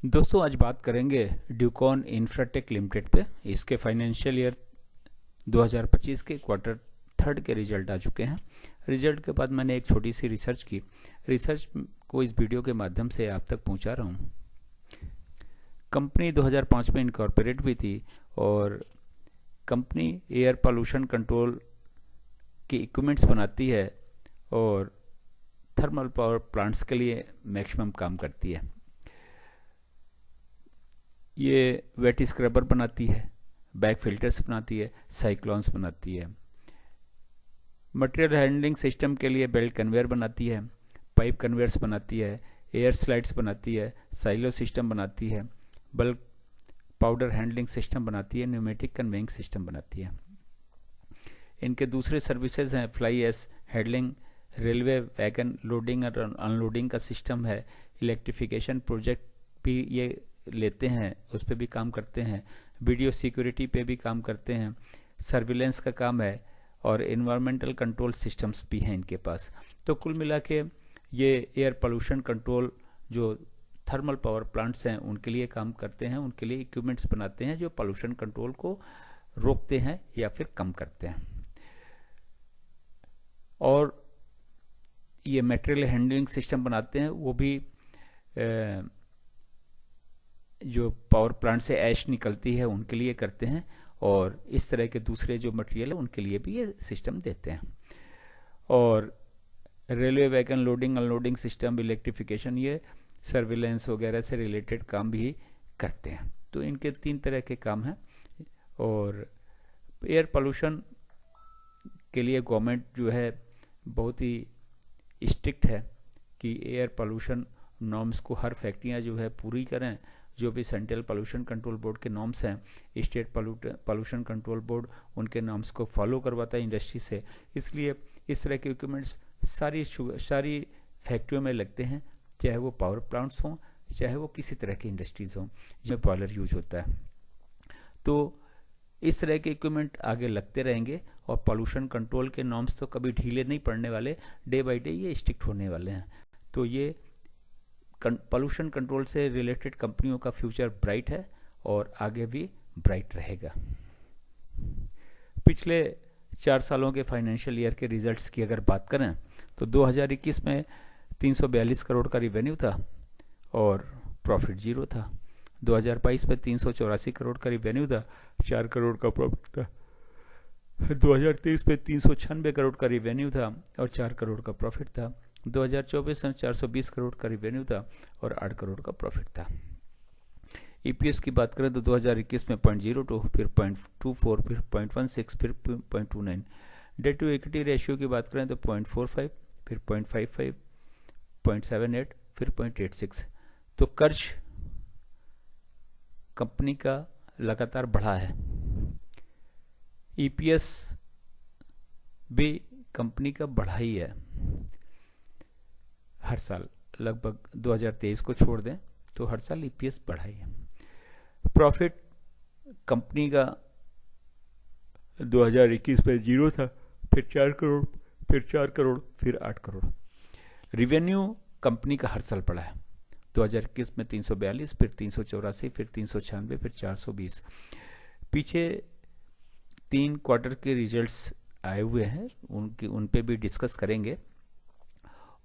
दोस्तों आज बात करेंगे ड्यूकॉन इंफ्राटेक लिमिटेड पे। इसके फाइनेंशियल ईयर 2025 के क्वार्टर थर्ड के रिजल्ट आ चुके हैं। रिजल्ट के बाद मैंने एक छोटी सी रिसर्च की। रिसर्च को इस वीडियो के माध्यम से आप तक पहुंचा रहा हूं। कंपनी 2005 में इनकॉर्पोरेट हुई थी और कंपनी एयर पोल्यूशन कंट्रोल के इक्विपमेंट्स बनाती है और थर्मल पावर प्लांट्स के लिए मैक्सिमम काम करती है। ये वेट स्क्रबर बनाती है, बैक फिल्टर्स बनाती है, साइक्लोन्स बनाती है। मटेरियल हैंडलिंग सिस्टम के लिए बेल्ट कन्वेयर बनाती है, पाइप कन्वेयर्स बनाती है, एयर स्लाइड्स बनाती है, साइलो सिस्टम बनाती है, बल्क पाउडर हैंडलिंग सिस्टम बनाती है, न्यूमेटिक कन्वेइंग सिस्टम बनाती है। इनके दूसरे सर्विसेज हैं fly ash handling, railway wagon loading और अनलोडिंग का सिस्टम है, इलेक्ट्रिफिकेशन प्रोजेक्ट भी ये लेते हैं, उस पर भी काम करते हैं, वीडियो सिक्योरिटी पे भी काम करते हैं, सर्विलेंस का काम है और इन्वायरमेंटल कंट्रोल सिस्टम्स भी हैं इनके पास। तो कुल मिला के ये एयर पोल्यूशन कंट्रोल जो थर्मल पावर प्लांट्स हैं उनके लिए काम करते हैं, उनके लिए इक्विपमेंट्स बनाते हैं जो पोल्यूशन कंट्रोल को रोकते हैं या फिर कम करते हैं। और ये मटेरियल हैंडलिंग सिस्टम बनाते हैं, वो भी जो पावर प्लांट से ऐश निकलती है उनके लिए करते हैं और इस तरह के दूसरे जो मटेरियल है उनके लिए भी ये सिस्टम देते हैं। और railway wagon loading unloading system, electrification, ये सर्विलेंस वगैरह से रिलेटेड काम भी करते हैं। तो इनके 3 तरह के काम हैं। और एयर पोल्यूशन के लिए गवर्नमेंट जो है बहुत ही स्ट्रिक्ट है कि एयर पोल्यूशन नॉर्म्स को हर फैक्ट्रियां जो है पूरी करें। जो भी सेंट्रल पोल्यूशन कंट्रोल बोर्ड के नॉर्म्स हैं, स्टेट पोल्यूशन कंट्रोल बोर्ड उनके नॉर्म्स को फॉलो करवाता है इंडस्ट्री से। इसलिए इस तरह के इक्विपमेंट्स सारी फैक्ट्रियों में लगते हैं, चाहे वो पावर प्लांट्स हों, चाहे वो किसी तरह की इंडस्ट्रीज हों जिसमें बॉयलर यूज होता है। तो इस तरह के इक्विपमेंट आगे लगते रहेंगे और पोल्यूशन कंट्रोल के नॉर्म्स तो कभी ढीले नहीं पड़ने वाले, डे बाई डे ये स्ट्रिक्ट होने वाले हैं। तो ये पोल्यूशन कंट्रोल से रिलेटेड कंपनियों का फ्यूचर ब्राइट है और आगे भी ब्राइट रहेगा। पिछले 4 सालों के फाइनेंशियल ईयर के रिजल्ट्स की अगर बात करें तो 2021 में 342 करोड़ का रिवेन्यू था और प्रॉफिट 0 था। 2022 में 384 करोड़ का रिवेन्यू था, 4 करोड़ का प्रॉफिट था। 2023 में 396 करोड़ का रिवेन्यू था और 4 करोड़ का प्रॉफिट था। 2024 में 420 करोड़ का रिवेन्यू था और 8 करोड़ का प्रॉफिट था। ईपीएस की बात करें तो 2021 में 0.02, फिर 0.24, फिर 0.16, फिर 0.29। डेट टू इक्विटी रेशियो की बात करें तो 0.45, फिर 0.55, 0.78, फिर 0.86। तो कर्ज कंपनी का लगातार बढ़ा है। ईपीएस भी कंपनी का बढ़ा ही है हर साल। लगभग 2023 को छोड़ दें तो हर साल ईपीएस बढ़ा ही है। प्रॉफिट कंपनी का 2021 में 0 था, फिर 4 करोड़, फिर 4 करोड़, फिर 8 करोड़। रिवेन्यू कंपनी का हर साल बढ़ा है। 2021 में 342, फिर 384, फिर 396, फिर 420। पीछे 3 क्वार्टर के रिजल्ट्स आए हुए हैं, उन पे भी डिस्कस करेंगे।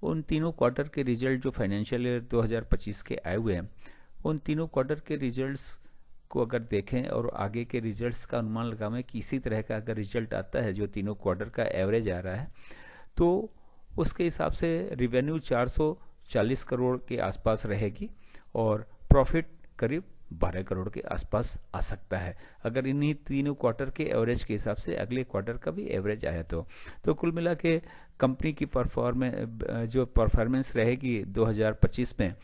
उन तीनों क्वार्टर के रिजल्ट जो फाइनेंशियल ईयर 2025 के आए हुए हैं, उन तीनों क्वार्टर के रिजल्ट्स को अगर देखें और आगे के रिजल्ट्स का अनुमान लगाएं कि इसी तरह का अगर रिजल्ट आता है जो तीनों क्वार्टर का एवरेज आ रहा है, तो उसके हिसाब से रिवेन्यू 440 करोड़ के आसपास रहेगी और प्रॉफिट करीब 12 करोड़ के आसपास आ सकता है अगर इन्हीं तीनों क्वार्टर के एवरेज के हिसाब से अगले क्वार्टर का भी एवरेज आया तो कुल मिला के कंपनी की परफॉर्मेंस रहेगी 2025 में।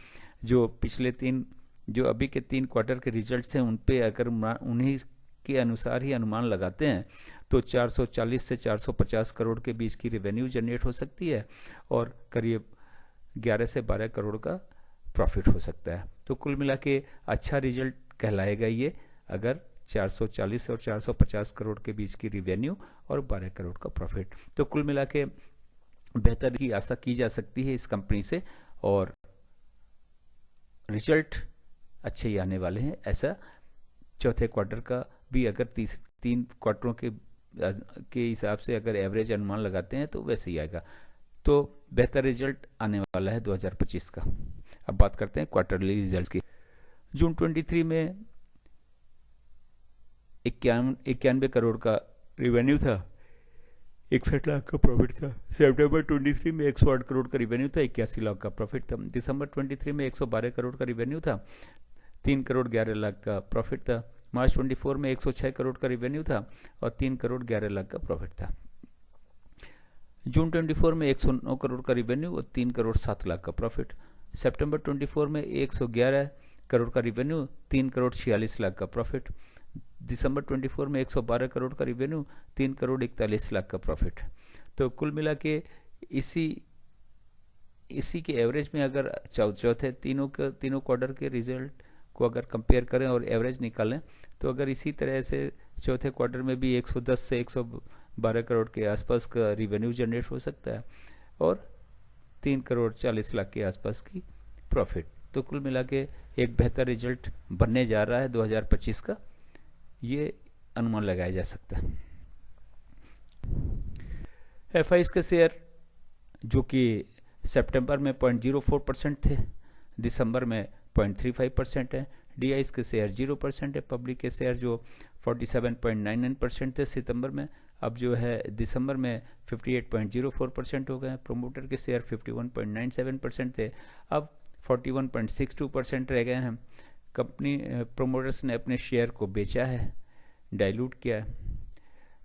जो पिछले 3 जो अभी के 3 क्वार्टर के रिजल्ट्स हैं उन पे अगर उन्हीं के अनुसार ही अनुमान लगाते हैं तो 440 से 450 करोड़ के बीच की रेवेन्यू जनरेट हो सकती है और करीब 11 से 12 करोड़ का प्रॉफिट हो सकता है। तो कुल मिला के अच्छा रिजल्ट कहलाएगा ये अगर 440 और 450 करोड़ के बीच की रिवेन्यू और 12 करोड़ का प्रॉफिट। तो कुल मिला के बेहतर की आशा की जा सकती है इस कंपनी से और रिजल्ट अच्छे ही आने वाले हैं। ऐसा चौथे क्वार्टर का भी अगर तीन क्वार्टरों के हिसाब से अगर एवरेज अनुमान लगाते हैं तो वैसे ही आएगा। तो बेहतर रिजल्ट आने वाला है 2025 का। अब बात करते हैं क्वार्टरली रिजल्ट की। जून 23 में 91 करोड़ का रिवेन्यू था, 61 लाख का प्रॉफिट था। सितंबर 23 में 108 करोड़ का रिवेन्यू था, 81 लाख का प्रॉफिट था। दिसंबर 23 में 112 करोड़ का रिवेन्यू था, 3 करोड़ 11 लाख का प्रॉफिट था। मार्च 24 में 106 करोड़ का रिवेन्यू था और 3 करोड़ 11 लाख का प्रॉफिट था। जून 24 में 109 करोड़ का रिवेन्यू और 3 करोड़ 7 लाख का प्रॉफिट। सितंबर 24 में 111 करोड़ का रिवेन्यू, 3 करोड़ 46 लाख का प्रॉफिट। दिसंबर 24 में 112 करोड़ का रिवेन्यू, 3 करोड़ 41 लाख का प्रॉफिट। तो कुल मिला के इसी के एवरेज में अगर चौथे तीनों क्वार्टर के रिजल्ट को अगर कंपेयर करें और एवरेज निकालें तो अगर इसी तरह से चौथे क्वार्टर में भी 110 से 112 करोड़ के आसपास का रिवेन्यू जनरेट हो सकता है और 3 करोड़ 40 लाख के आसपास की प्रॉफिट। तो कुल मिला के एक बेहतर रिजल्ट बनने जा रहा है 2025 का, ये अनुमान लगाया जा सकता है। एफआईज के शेयर जो कि सितंबर में 0.04% थे, दिसंबर में 0.35% है। डीआईज के शेयर 0% है। पब्लिक के शेयर जो 47.99% थे सितंबर में, अब जो है दिसंबर में 58.04% हो गए हैं। प्रोमोटर के शेयर 51.97% थे, अब 41.62% रह गए हैं। कंपनी प्रोमोटर्स ने अपने शेयर को बेचा है, डाइल्यूट किया है।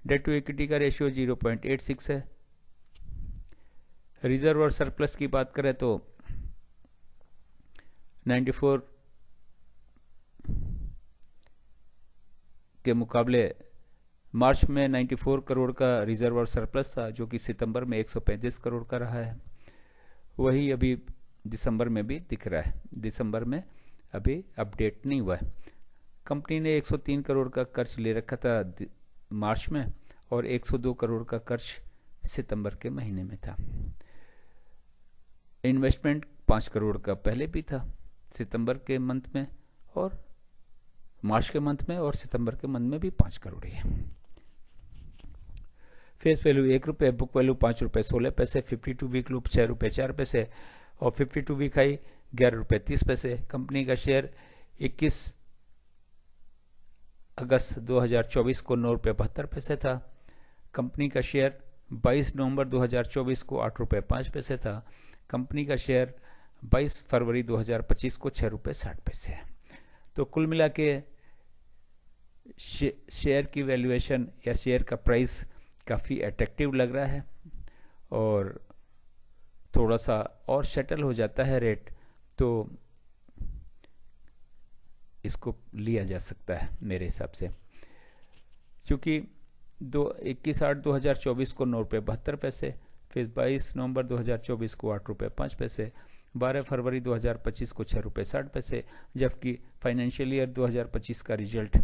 डेट टू इक्विटी का रेशियो 0.86 है। रिजर्व और सरप्लस की बात करें तो 94 के मुकाबले मार्च में 94 करोड़ का रिजर्व और सरप्लस था, जो कि सितंबर में 135 करोड़ का रहा है। वही अभी दिसंबर में भी दिख रहा है। दिसंबर में अभी अपडेट नहीं हुआ है। कंपनी ने 103 करोड़ का कर्ज ले रखा था मार्च में और 102 करोड़ का कर्ज सितंबर के महीने में था। इन्वेस्टमेंट 5 करोड़ का पहले भी था, सितंबर के मंथ में और मार्च के मंथ में, और सितंबर के मंथ में भी 5 करोड़ ही है। फेस वैल्यू 1 रुपये, बुक वैल्यू 5 रुपये 16 पैसे, 52 वीक लूप 6 रुपये 4 पैसे और 52 वीक हाई 11 रुपये 30 पैसे। कंपनी का शेयर 21 अगस्त 2024 को 9 रुपये 72 पैसे था। कंपनी का शेयर 22 नवंबर 2024 को 8 रुपये 5 पैसे था। कंपनी का शेयर 22 फरवरी 2025 को 6 रुपये 60 पैसे है। तो कुल मिला के शेयर की वैल्यूएशन या शेयर का प्राइस काफ़ी अट्रैक्टिव लग रहा है और थोड़ा सा और सेटल हो जाता है रेट तो इसको लिया जा सकता है मेरे हिसाब से। क्योंकि 21/8/2024 को 9 रुपये 72 पैसे, फिर 22 नवंबर 2024 को 8 रुपये 5 पैसे, 12 फरवरी 2025 को 6 रुपये 60 पैसे, जबकि फाइनेंशियल ईयर 2025 का रिजल्ट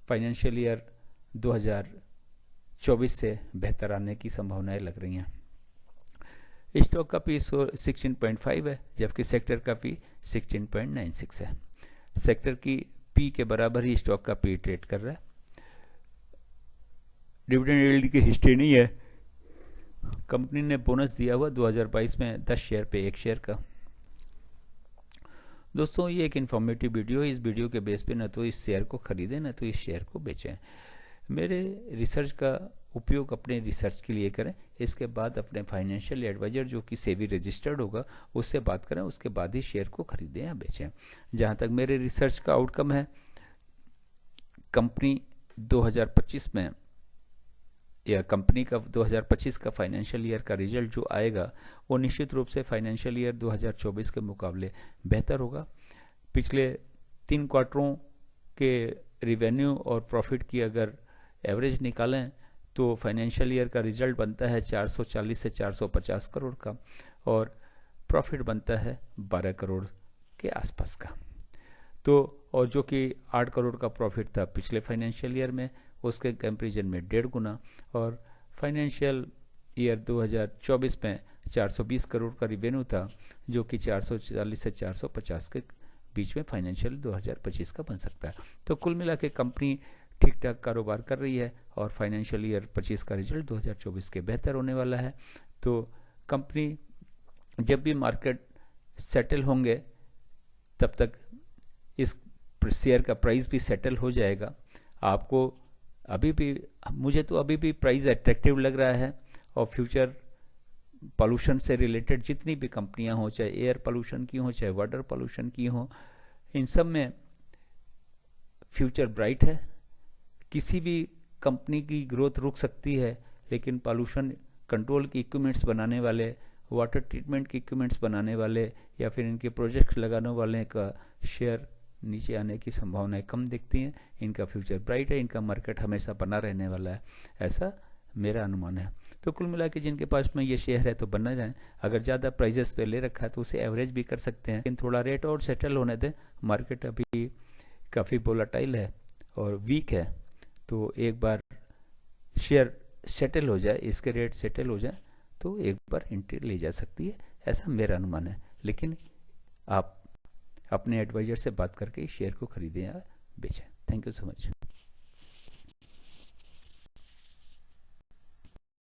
फाइनेंशियल ईयर 2024 से बेहतर आने की संभावनाएं लग रही हैं। स्टॉक का पी 16.5 है, जबकि सेक्टर का पी 16.96 है। सेक्टर की पी के बराबर ही स्टॉक का पी ट्रेड कर रहा है। डिविडेंड यील्ड की हिस्ट्री नहीं है। कंपनी ने बोनस दिया हुआ 2022 में 10 शेयर पे 1 शेयर का। दोस्तों ये एक इन्फॉर्मेटिव वीडियो है। इस वीडियो के बेस पे न तो इस शेयर को खरीदें न तो इस शेयर को बेचें। मेरे रिसर्च का उपयोग अपने रिसर्च के लिए करें, इसके बाद अपने फाइनेंशियल एडवाइजर जो कि सेबी रजिस्टर्ड होगा उससे बात करें, उसके बाद ही शेयर को खरीदें या बेचें। जहाँ तक मेरे रिसर्च का आउटकम है, कंपनी 2025 में या कंपनी का 2025 का फाइनेंशियल ईयर का रिजल्ट जो आएगा वो निश्चित रूप से फाइनेंशियल ईयर 2024 के मुकाबले बेहतर होगा। पिछले 3 क्वार्टरों के रिवेन्यू और प्रॉफिट की अगर एवरेज निकालें तो फाइनेंशियल ईयर का रिजल्ट बनता है 440 से 450 करोड़ का और प्रॉफिट बनता है 12 करोड़ के आसपास का। तो और जो कि 8 करोड़ का प्रॉफिट था पिछले फाइनेंशियल ईयर में, उसके कंपैरिजन में 1.5 गुना, और फाइनेंशियल ईयर 2024 में 420 करोड़ का रिवेन्यू था जो कि 440 से 450 के बीच में फाइनेंशियल 2025 का बन सकता है। तो कुल मिला के कंपनी ठीक ठाक कारोबार कर रही है और फाइनेंशियल ईयर 25 का रिजल्ट 2024 के बेहतर होने वाला है। तो कंपनी जब भी मार्केट सेटल होंगे तब तक इस शेयर का प्राइस भी सेटल हो जाएगा। आपको अभी भी, मुझे तो अभी भी प्राइस अट्रैक्टिव लग रहा है और फ्यूचर पॉल्यूशन से रिलेटेड जितनी भी कंपनियां हो, चाहे एयर पॉल्यूशन की हो चाहे वाटर पॉल्यूशन की हो, इन सब में फ्यूचर ब्राइट है। किसी भी कंपनी की ग्रोथ रुक सकती है, लेकिन पॉल्यूशन कंट्रोल की इक्विपमेंट्स बनाने वाले, वाटर ट्रीटमेंट के इक्विपमेंट्स बनाने वाले या फिर इनके प्रोजेक्ट लगाने वाले का शेयर नीचे आने की संभावनाएं कम दिखती हैं। इनका फ्यूचर ब्राइट है, इनका मार्केट हमेशा बना रहने वाला है, ऐसा मेरा अनुमान है। तो कुल मिला के जिनके पास में ये शेयर है तो बना जाए, अगर ज़्यादा प्राइजेस पे ले रखा है तो उसे एवरेज भी कर सकते हैं, लेकिन थोड़ा रेट और सेटल होने दें। मार्केट अभी काफ़ी वोलेटाइल है और वीक है, तो एक बार शेयर सेटल हो जाए, इसके रेट सेटल हो जाए तो एक बार एंट्री ली जा सकती है, ऐसा मेरा अनुमान है। लेकिन आप अपने एडवाइजर से बात करके शेयर को खरीदें या बेचें। Thank you so much.